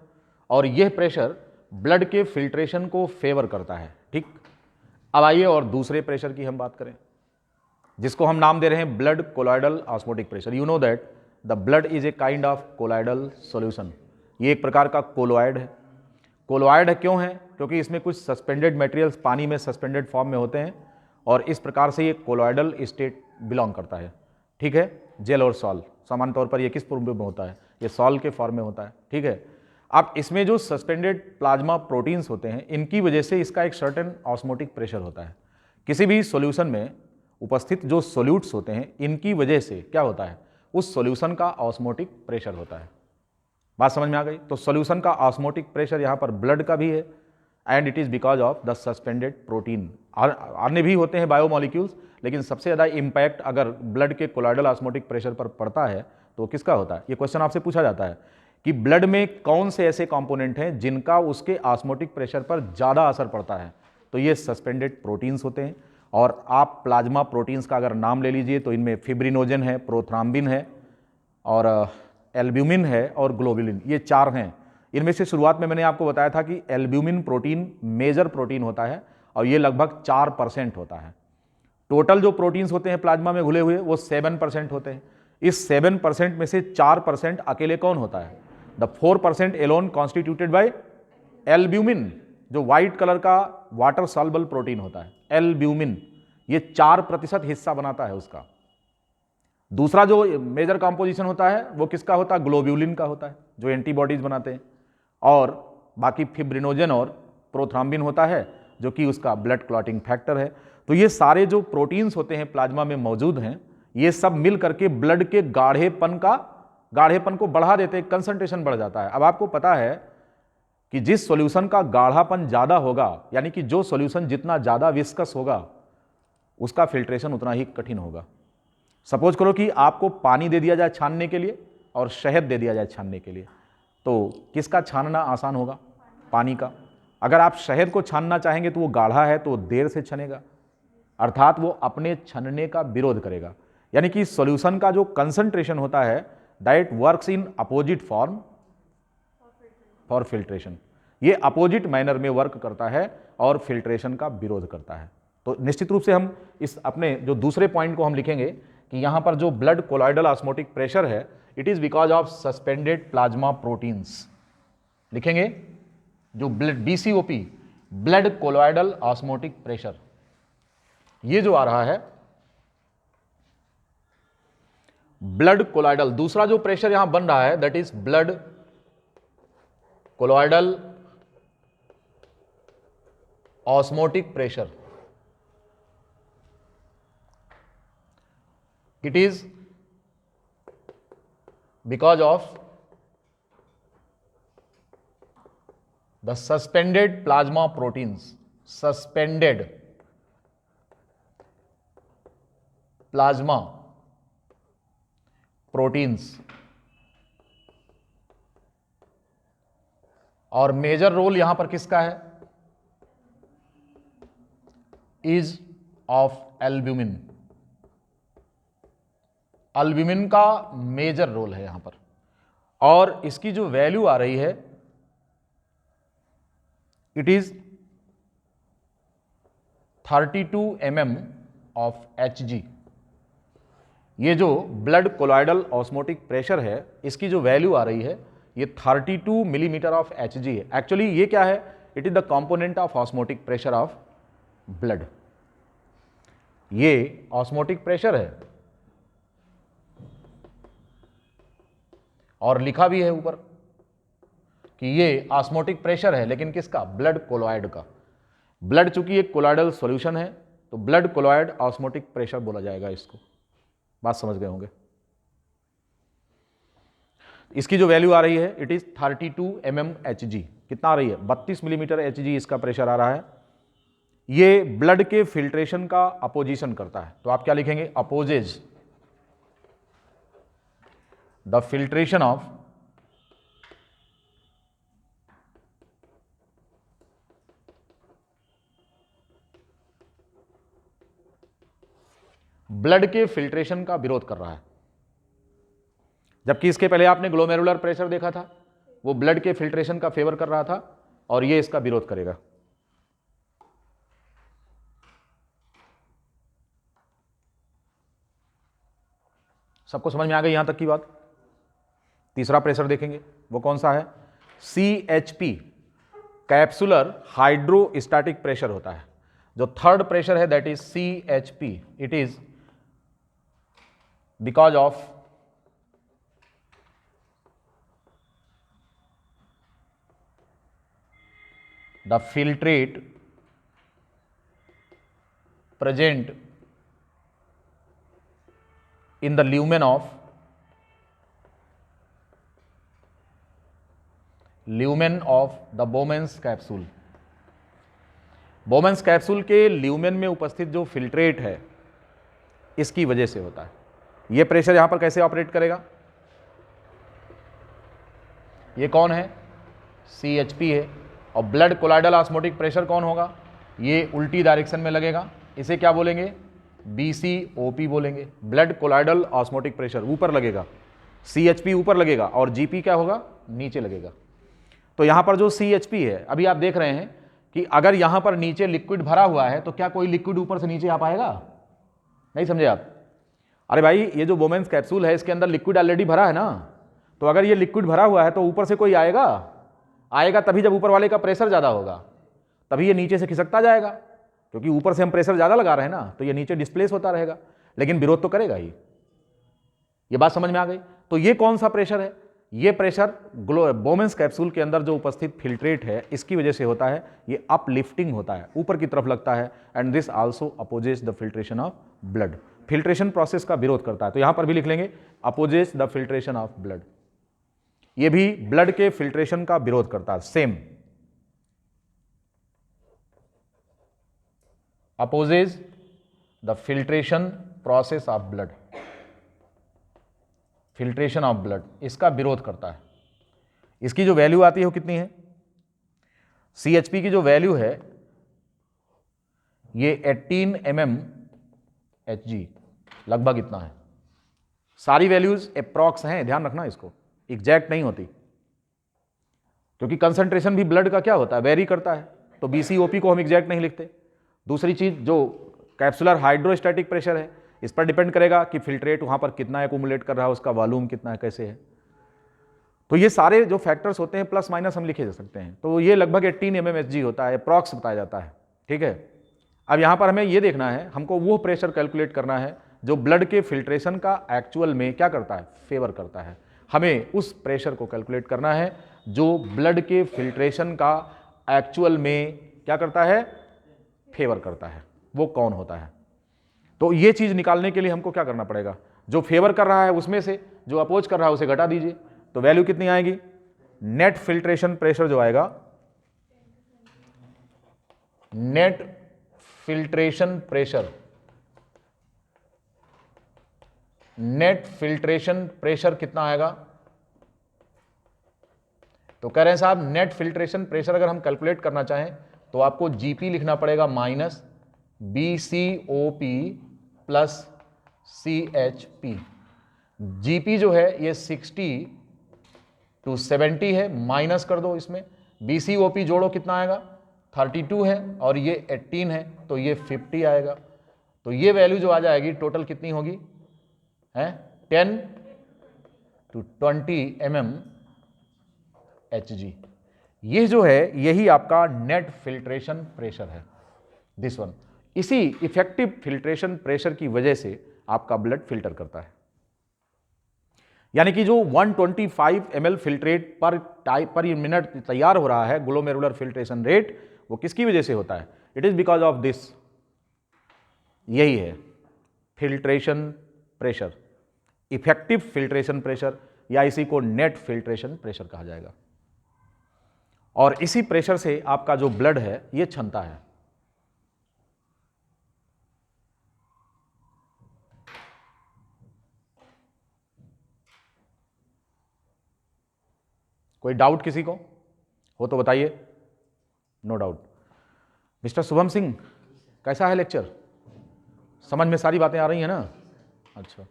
और यह प्रेशर ब्लड के फिल्ट्रेशन को फेवर करता है। ठीक, अब आइए और दूसरे प्रेशर की हम बात करें जिसको हम नाम दे रहे हैं blood colloidal osmotic pressure. You know that the blood is a kind of colloidal solution. ये एक प्रकार का कोलॉइड है। कोलॉइड क्यों है? क्योंकि इसमें कुछ सस्पेंडेड मटेरियल्स पानी में सस्पेंडेड फॉर्म में होते हैं और इस प्रकार से ये कोलॉइडल स्टेट बिलोंग करता है। ठीक है, जेल और सॉल, सामान्य तौर पर ये किस फॉर्म में होता है? ये सॉल के फॉर्म में होता है। ठीक है, अब इसमें जो सस्पेंडेड प्लाज्मा प्रोटीन्स होते हैं इनकी वजह से इसका एक सर्टेन ऑस्मोटिक प्रेशर होता है। किसी भी सॉल्यूशन में उपस्थित जो सोल्यूट्स होते हैं इनकी वजह से क्या होता है? उस सॉल्यूशन का ऑस्मोटिक प्रेशर होता है। बात समझ में आ गई? तो सॉल्यूशन का ऑस्मोटिक प्रेशर यहाँ पर ब्लड का भी है and it is because of the suspended protein. अन्य भी होते हैं बायोमोलिक्यूल्स, लेकिन सबसे ज़्यादा इम्पैक्ट अगर ब्लड के कोलॉइडल ऑस्मोटिक प्रेशर पर पड़ता है तो किसका होता है? ये क्वेश्चन आपसे पूछा जाता है कि ब्लड में कौन से ऐसे कंपोनेंट हैं जिनका उसके ऑस्मोटिक प्रेशर पर ज़्यादा असर पड़ता है? तो ये सस्पेंडेड प्रोटीन्स होते हैं। और आप प्लाज्मा प्रोटीन्स का अगर नाम ले लीजिए तो इनमें फिब्रिनोजन है, प्रोथ्राम्बिन है और एल्ब्यूमिन है और ग्लोबुलिन, ये चार हैं। इनमें से शुरुआत में मैंने आपको बताया था कि एल्ब्यूमिन प्रोटीन मेजर प्रोटीन होता है और ये लगभग 4% होता है। टोटल जो प्रोटीन्स होते हैं प्लाज्मा में घुले हुए वो 7% होते हैं। इस 7% में से 4% अकेले कौन होता है? The 4% alone constituted by albumin, जो व्हाइट कलर का वाटर सॉल्युबल प्रोटीन होता है एल्ब्यूमिन, ये 4% हिस्सा बनाता है उसका। दूसरा जो मेजर कंपोजिशन होता है वो किसका होता है? ग्लोब्यूलिन का होता है, जो एंटीबॉडीज बनाते हैं। और बाकी फिब्रिनोजन और प्रोथ्राम्बिन होता है जो कि उसका ब्लड क्लॉटिंग फैक्टर है। तो ये सारे जो प्रोटीन्स होते हैं प्लाज्मा में मौजूद हैं, ये सब मिल करके ब्लड के गाढ़ेपन को बढ़ा देते हैं, कंसंट्रेशन बढ़ जाता है। अब आपको पता है कि जिस सॉल्यूशन का गाढ़ापन ज़्यादा होगा, यानी कि जो सॉल्यूशन जितना ज़्यादा विस्कस होगा, उसका फिल्ट्रेशन उतना ही कठिन होगा। सपोज करो कि आपको पानी दे दिया जाए छानने के लिए और शहद दे दिया जाए छानने के लिए, तो किसका छानना आसान होगा? पानी का। अगर आप शहद को छानना चाहेंगे तो वो गाढ़ा है तो देर से छनेगा, अर्थात वो अपने छनने का विरोध करेगा। यानी कि सॉल्यूशन का जो कंसंट्रेशन होता है that works in opposite form for filtration, ये अपोजिट मैनर में वर्क करता है और फिल्ट्रेशन का विरोध करता है। तो निश्चित रूप से हम इस अपने जो दूसरे पॉइंट को हम लिखेंगे कि यहां पर जो ब्लड कोलॉइडल ऑस्मोटिक प्रेशर है, it is because of suspended plasma proteins. लिखेंगे जो blood BCOP, blood colloidal osmotic pressure, ये जो आ रहा है ब्लड कोलॉइडल, दूसरा जो प्रेशर यहां बन रहा है that is blood colloidal osmotic pressure. It is because of the suspended plasma proteins, suspended plasma proteins. और मेजर रोल यहां पर किसका है? Is of albumin. एल्ब्यूमिन का मेजर रोल है यहां पर, और इसकी जो वैल्यू आ रही है it is 32 mm of Hg। ये जो ब्लड कोलॉइडल ऑस्मोटिक प्रेशर है, इसकी जो वैल्यू आ रही है ये 32 मिलीमीटर ऑफ Hg है। एक्चुअली ये क्या है? It is the component of osmotic pressure of blood. ये ऑस्मोटिक प्रेशर है और लिखा भी है ऊपर कि ये ऑस्मोटिक प्रेशर है, लेकिन किसका? ब्लड कोलॉइड का। ब्लड चूंकि एक कोलॉइडल सॉल्यूशन है तो ब्लड कोलॉइड ऑस्मोटिक प्रेशर बोला जाएगा इसको। बात समझ गए होंगे। इसकी जो वैल्यू आ रही है इट इज 32 mm Hg। कितना आ रही है? 32 मिलीमीटर Hg इसका प्रेशर आ रहा है। ये ब्लड के फिल्ट्रेशन का अपोजिशन करता है, तो आप क्या लिखेंगे? Opposes the filtration of blood के फिल्ट्रेशन का विरोध कर रहा है। जबकि इसके पहले आपने ग्लोमेरुलर प्रेशर देखा था, वो ब्लड के फिल्ट्रेशन का फेवर कर रहा था, और ये इसका विरोध करेगा। सबको समझ में आ गई यहां तक की बात? तीसरा प्रेशर देखेंगे, वो कौन सा है? CHP, कैप्सुलर हाइड्रोस्टैटिक प्रेशर होता है। जो थर्ड प्रेशर है that is CHP। It is because of the filtrate present in the lumen of the Bowman's capsule। बोमेंस capsule के ल्यूमेन में उपस्थित जो फिल्ट्रेट है, इसकी वजह से होता है। यह प्रेशर यहां पर कैसे ऑपरेट करेगा? ये कौन है? CHP है। और ब्लड कोलॉइडल ऑस्मोटिक प्रेशर कौन होगा? ये उल्टी डायरेक्शन में लगेगा, इसे क्या बोलेंगे? BCOP बोलेंगे। ब्लड कोलॉइडल ऑस्मोटिक प्रेशर ऊपर लगेगा, CHP ऊपर लगेगा, और GP क्या होगा? नीचे लगेगा। तो यहां पर जो CHP है, अभी आप देख रहे हैं कि अगर यहां पर नीचे लिक्विड भरा हुआ है तो क्या कोई लिक्विड ऊपर से नीचे आ पाएगा? नहीं समझे आप? अरे भाई, ये जो बोमेंस कैप्सूल है इसके अंदर लिक्विड ऑलरेडी भरा है ना, तो अगर ये लिक्विड भरा हुआ है तो ऊपर से कोई आएगा? आएगा तभी जब ऊपर वाले का प्रेशर ज़्यादा होगा, तभी ये नीचे से खिसकता जाएगा, क्योंकि ऊपर से हम प्रेशर ज़्यादा लगा रहे हैं ना, तो ये नीचे डिस्प्लेस होता रहेगा, लेकिन विरोध तो करेगा ही। ये बात समझ में आ गई? तो ये कौन सा प्रेशर है? ये प्रेशर बोमेंस कैप्सूल के अंदर जो उपस्थित फिल्ट्रेट है इसकी वजह से होता है, ये अपलिफ्टिंग होता है, ऊपर की तरफ लगता है, and this also opposes the filtration of blood, filtration process का विरोध करता है। तो यहां पर भी लिख लेंगे opposes the filtration of blood, ये भी ब्लड के फिल्ट्रेशन का विरोध करता है, same opposes the filtration process of blood, filtration of blood, इसका विरोध करता है। इसकी जो वैल्यू आती है वो कितनी है, CHP की जो वैल्यू है ये 18 mmHg लगभग इतना है। सारी वैल्यूज अप्रॉक्स हैं, ध्यान रखना इसको, एग्जैक्ट नहीं होती, क्योंकि कंसंट्रेशन भी ब्लड का क्या होता है, वेरी करता है, तो BCOP को हम एग्जैक्ट नहीं लिखते। दूसरी चीज जो कैप्सुलर हाइड्रोस्टैटिक प्रेशर है, इस पर डिपेंड करेगा कि फिल्ट्रेट वहां पर कितना एक्यूमुलेट कर रहा है, उसका वॉल्यूम कितना है, कैसे है। तो ये सारे जो फैक्टर्स होते हैं प्लस माइनस हम लिखे जा सकते हैं। तो ये लगभग 18 mmHg होता है, अप्रॉक्स बताया जाता है, ठीक है। अब यहां पर हमें ये देखना है, हमको वो प्रेशर कैलकुलेट करना है जो ब्लड के फिल्ट्रेशन का एक्चुअल में क्या करता है, फेवर करता है। हमें उस प्रेशर को कैलकुलेट करना है जो ब्लड के फिल्ट्रेशन का एक्चुअल में क्या करता है, फेवर करता है, वो कौन होता है। तो ये चीज निकालने के लिए हमको क्या करना पड़ेगा, जो फेवर कर रहा है उसमें से जो अपोज कर रहा है उसे घटा दीजिए, तो वैल्यू कितनी आएगी, नेट फिल्ट्रेशन प्रेशर जो आएगा, net filtration pressure, net filtration pressure कितना आएगा। तो कह रहे हैं साहब नेट फिल्ट्रेशन प्रेशर अगर हम कैलकुलेट करना चाहें तो आपको GP लिखना पड़ेगा minus BCOP plus CHP। GP जो है ये 60 to 70 है, माइनस कर दो इसमें, BCOP जोड़ो कितना आएगा, 32 है, और ये 18 है, तो ये 50 आएगा। तो ये वैल्यू जो आ जाएगी टोटल कितनी होगी, है 10 to 20 mmHg। ये जो है यही आपका नेट फिल्ट्रेशन प्रेशर है, दिस वन। इसी इफेक्टिव फिल्ट्रेशन प्रेशर की वजह से आपका ब्लड फिल्टर करता है। यानी कि जो 125 ml फिल्ट्रेट पर मिनट तैयार हो रहा है, ग्लोमेरुलर फिल्ट्रेशन रेट, वो किसकी वजह से होता है, it is because of this, यही है filtration pressure, effective filtration pressure, या इसी को नेट फिल्ट्रेशन प्रेशर कहा जाएगा। और इसी प्रेशर से आपका जो ब्लड है ये छनता है। कोई डाउट किसी को हो तो बताइए, no doubt. Mister Shubham Singh, कैसा है लेक्चर, समझ में सारी बातें आ रही हैं ना। अच्छा,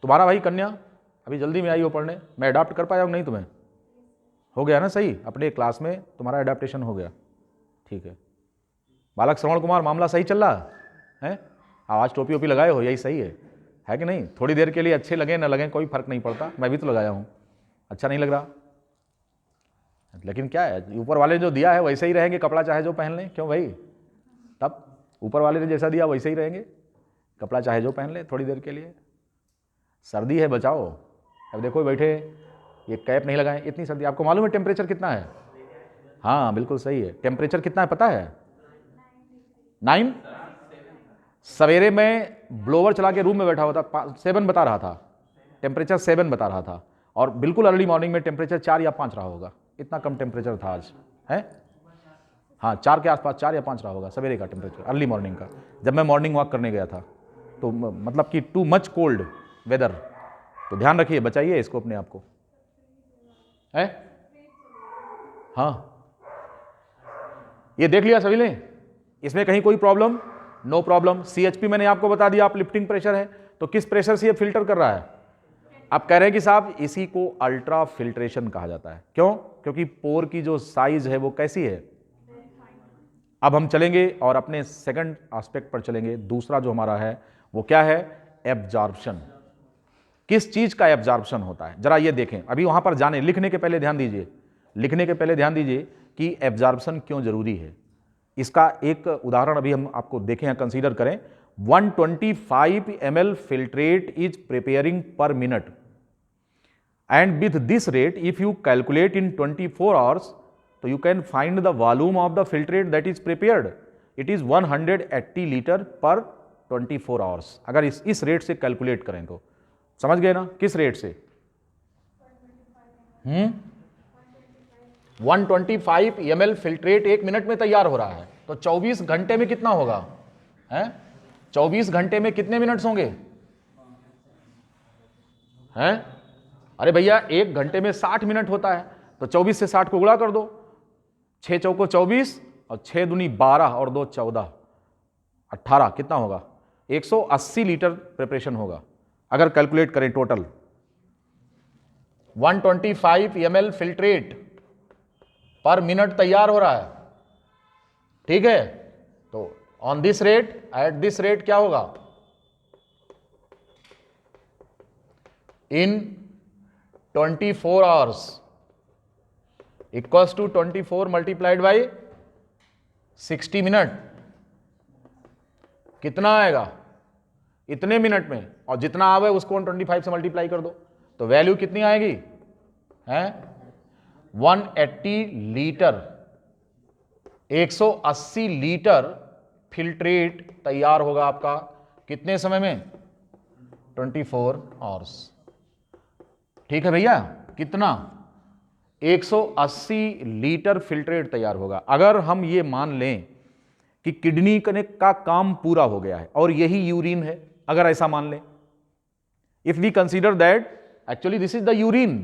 तुम्हारा भाई कन्या अभी जल्दी में आई हो पढ़ने, मैं अडाप्ट कर पाया हूँ नहीं, तुम्हें हो गया ना सही, अपने क्लास में तुम्हारा अडाप्टेशन हो गया, ठीक है। बालक श्रवण कुमार, मामला सही चल रहा है, आज टोपी ओपी लगाए हो, यही सही है कि नहीं। थोड़ी देर के लिए अच्छे लगे ना लगे कोई फर्क नहीं पड़ता, मैं भी तो लगाया हूँ, अच्छा नहीं लग रहा, लेकिन क्या है, ऊपर वाले जो दिया है वैसे ही रहेंगे, कपड़ा चाहे जो पहन लें, क्यों भाई, तब ऊपर वाले ने जैसा दिया वैसे ही रहेंगे, कपड़ा चाहे जो पहन ले थोड़ी देर के लिए। सर्दी है बचाओ, अब देखो बैठे ये कैप नहीं लगाए, इतनी सर्दी, आपको मालूम है टेम्परेचर कितना है, हाँ बिल्कुल सही है, टेम्परेचर कितना है पता है, 9। सवेरे में ब्लोवर चला के रूम में बैठा हुआ था, 7 बता रहा था, टेम्परेचर 7 बता रहा था, और बिल्कुल अर्ली मॉर्निंग में टेम्परेचर 4 या 5 रहा होगा, इतना कम टेम्परेचर था आज, है हाँ 4 के आसपास, 4 या 5 रहा होगा सवेरे का टेम्परेचर, अर्ली मॉर्निंग का, जब मैं मॉर्निंग वॉक करने गया था। तो मतलब कि टू मच कोल्ड वेदर, तो ध्यान रखिए, बचाइए इसको अपने आप को, है हाँ। ये देख लिया सभी ने, इसमें कहीं कोई प्रॉब्लम, नो प्रॉब्लम। CHP मैंने आपको बता दिया, आप लिफ्टिंग प्रेशर है, तो किस प्रेशर से ये फिल्टर कर रहा है, आप कह रहे हैं कि साहब इसी को अल्ट्रा फिल्ट्रेशन कहा जाता है, क्यों, क्योंकि पोर की जो साइज है वो कैसी है। अब हम चलेंगे और अपने सेकंड एस्पेक्ट पर चलेंगे, दूसरा जो हमारा है वो क्या है, एब्जॉर्प्शन। किस चीज का एब्जॉर्प्शन होता है, जरा ये देखें, अभी वहां पर जाने, लिखने के पहले ध्यान दीजिए, लिखने के पहले ध्यान दीजिए कि एब्जॉर्प्शन क्यों जरूरी है। इसका एक उदाहरण अभी हम आपको देखें या कंसीडर करें, 125 ml filtrate is preparing per minute, and with this rate if you calculate in 24 hours, so you can find the volume of the filtrate that is prepared. It is 180 litre पर 24 hours. अगर इस rate से calculate करें तो समझ गए ना, किस रेट से? 125 ml फिल्ट्रेट 1 मिनट में तैयार हो रहा है, तो 24 घंटे में कितना होगा? 24 घंटे में कितने मिनट्स होंगे? अरे भैया 1 घंटे में 60 मिनट होता है, तो 24 से 60 को गुणा कर दो, 6 चौको 24 और 6 दूनी 12 और 2 14, 18, कितना होगा? 180 लीटर प्रिपरेशन होगा अगर कैलकुलेट करें total. 125 ml filtrate per minute तैयार हो रहा है, ठीक है? तो on this rate, at this rate क्या होगा? In 24 hours equals to 24 multiplied by 60 minute, कितना आएगा? इतने मिनट में, और जितना आवे उसको 125 से मल्टीप्लाई कर दो, तो वैल्यू कितनी आएगी? 180 लीटर, 180 लीटर फिल्ट्रेट तैयार होगा आपका कितने समय में? 24 आवर्स। ठीक है भैया, कितना? 180 लीटर फिल्ट्रेट तैयार होगा। अगर हम ये मान लें कि किडनी का काम पूरा हो गया है और यही यूरिन है, अगर ऐसा मान लें, if we consider that actually this is the urine,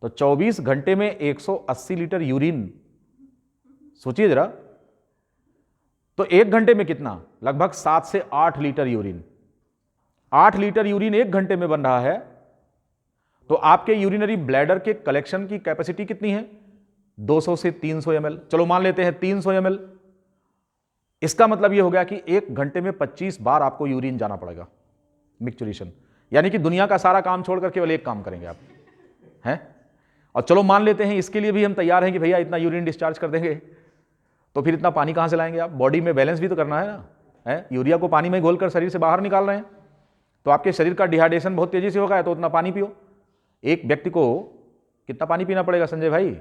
तो 24 घंटे में 180 लीटर यूरिन, सोचिए जरा, तो 1 घंटे में कितना? लगभग 7 से 8 लीटर यूरिन। 8 लीटर यूरिन 1 घंटे में बन रहा है, तो आपके यूरिनरी ब्लैडर के कलेक्शन की कैपेसिटी कितनी है? 200 से 300 ml। चलो मान लेते हैं 300 ml। इसका मतलब यह हो गया कि 1 घंटे में 25 बार आपको यूरिन जाना पड़ेगा, मिक्सचुरेशन, यानी कि दुनिया का सारा काम छोड़कर केवल एक काम करेंगे आप, हैं? और चलो मान लेते हैं इसके लिए भी हम तैयार हैं कि भैया इतना यूरिन डिस्चार्ज कर देंगे, तो फिर इतना पानी कहां से लाएंगे आप? बॉडी में बैलेंस भी तो करना है ना, है? यूरिया को पानी में घोलकर शरीर से बाहर निकाल रहे हैं, तो आपके शरीर का डिहाइड्रेशन बहुत तेजी से होगा, तो उतना पानी पियो। एक व्यक्ति को कितना पानी पीना पड़ेगा संजय भाई?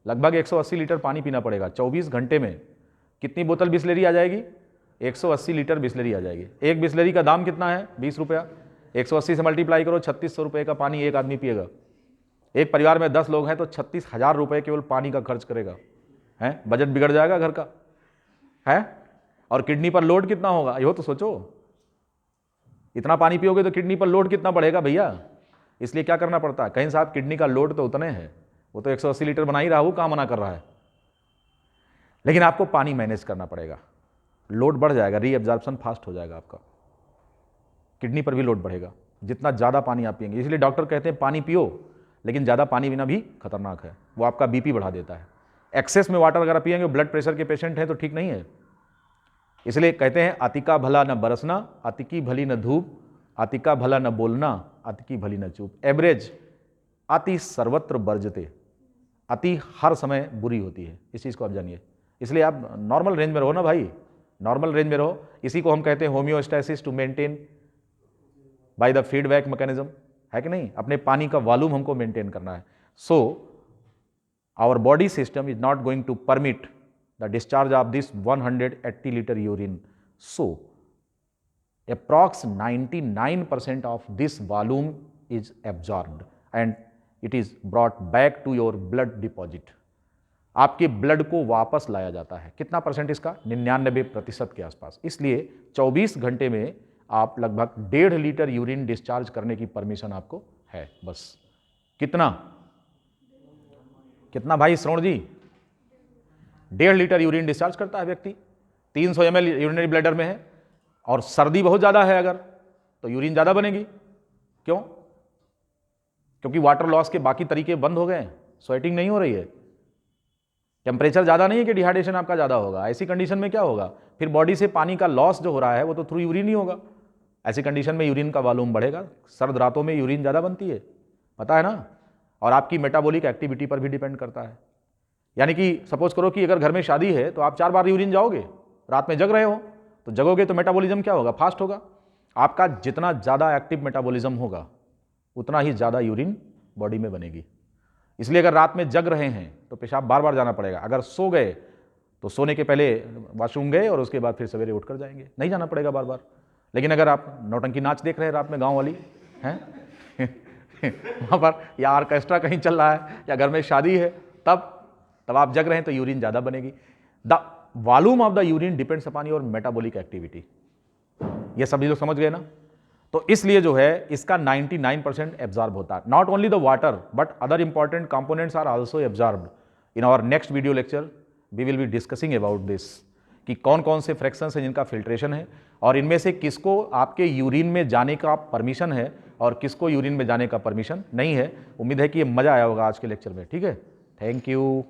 लगभग 180 लीटर पानी पीना पड़ेगा। 24 घंटे में कितनी बोतल बिस्लेरी आ जाएगी? 180 लीटर बिस्लेरी आ जाएगी। एक बिस्लेरी का दाम कितना है? 20 रुपया। 180 से मल्टीप्लाई करो, 3600 रुपये का पानी एक आदमी पिएगा। एक परिवार में 10 लोग हैं तो 36,000 रुपये केवल पानी का खर्च करेगा, है? बजट बिगड़ जाएगा घर का, है? और किडनी पर लोड कितना होगा, यो तो सोचो। इतना पानी पियोगे तो किडनी पर लोड कितना बढ़ेगा भैया? इसलिए क्या करना पड़ता है? कहीं साहब किडनी का लोड तो उतने है, वो तो 180 लीटर बना ही रहा, वो कहाँ मना कर रहा है, लेकिन आपको पानी मैनेज करना पड़ेगा। लोड बढ़ जाएगा, रीअब्जॉर्प्शन फास्ट हो जाएगा आपका, किडनी पर भी लोड बढ़ेगा जितना ज़्यादा पानी आप पिएंगे। इसलिए डॉक्टर कहते हैं पानी पियो, लेकिन ज़्यादा पानी पीना भी खतरनाक है, वो आपका बीपी बढ़ा देता है। एक्सेस में वाटर अगर पिएंगे, ब्लड प्रेशर के पेशेंट हैं तो ठीक नहीं है। इसलिए कहते हैं अतिका भला न बरसना, अतिकी भली न धूप, अतिका भला न बोलना, अतिकी भली न चूप। एवरेज अति सर्वत्र वर्जते, अति हर समय बुरी होती है, इस चीज़ को आप जानिए। इसलिए आप नॉर्मल रेंज में रहो ना भाई, नॉर्मल रेंज में रहो। इसी को हम कहते हैं homeostasis to maintain by the feedback mechanism, है कि नहीं? अपने पानी का वॉल्यूम हमको मेंटेन करना है। So our body system is not going to permit the discharge of this 180 litre urine. So approx 99% of this volume is absorbed and it is brought back to your blood deposit। आपके blood को वापस लाया जाता है। कितना percent इसका? 99% के आसपास। इसलिए 24 घंटे में आप लगभग 1.5 लीटर यूरिन डिस्चार्ज करने की परमिशन आपको है, बस। कितना कितना भाई श्रवण जी? 1.5 लीटर यूरिन डिस्चार्ज करता है व्यक्ति। 300 ml यूरिनरी ब्लैडर में है, और सर्दी बहुत ज़्यादा है अगर, तो यूरिन ज़्यादा बनेगी। क्यों? क्योंकि वाटर लॉस के बाकी तरीके बंद हो गए हैं, स्वेटिंग नहीं हो रही है, टेम्परेचर ज़्यादा नहीं है कि डिहाइड्रेशन आपका ज़्यादा होगा। ऐसी कंडीशन में क्या होगा? फिर बॉडी से पानी का लॉस जो हो रहा है वो तो थ्रू यूरिन ही होगा। ऐसी कंडीशन में यूरिन का वॉल्यूम बढ़ेगा। सर्द रातों में यूरिन ज़्यादा बनती है, पता है ना? और आपकी मेटाबॉलिक एक्टिविटी पर भी डिपेंड करता है। यानी कि सपोज करो कि अगर घर में शादी है तो आप 4 बार यूरिन जाओगे, रात में जग रहे हो, तो जगोगे तो मेटाबॉलिज्म क्या होगा, फास्ट होगा। आपका जितना ज़्यादा एक्टिव मेटाबॉलिज्म होगा उतना ही ज़्यादा यूरिन बॉडी में बनेगी। इसलिए अगर रात में जग रहे हैं तो पेशाब बार बार जाना पड़ेगा, अगर सो गए तो सोने के पहले वॉशरूम गए और उसके बाद फिर सवेरे उठकर जाएंगे, नहीं जाना पड़ेगा बार बार। लेकिन अगर आप नौटंकी नाच देख रहे हैं रात में गांव वाली हैं वहाँ पर, या ऑर्केस्ट्रा कहीं चल रहा है, या घर में शादी है, तब आप जग रहे हैं तो यूरिन ज़्यादा बनेगी। The volume of the urine depends upon your metabolic activity. ये सभी लोग समझ गए ना। तो इसलिए जो है इसका 99% एब्जॉर्ब होता है। Not only the water but other important components are also absorbed. In our next video lecture we will be discussing about this कि कौन कौन से फ्रैक्शंस हैं जिनका फिल्ट्रेशन है, और इनमें से किसको आपके यूरिन में जाने का परमिशन है और किसको यूरिन में जाने का परमिशन नहीं है। उम्मीद है कि ये मज़ा आया होगा आज के लेक्चर में। ठीक है, थैंक यू।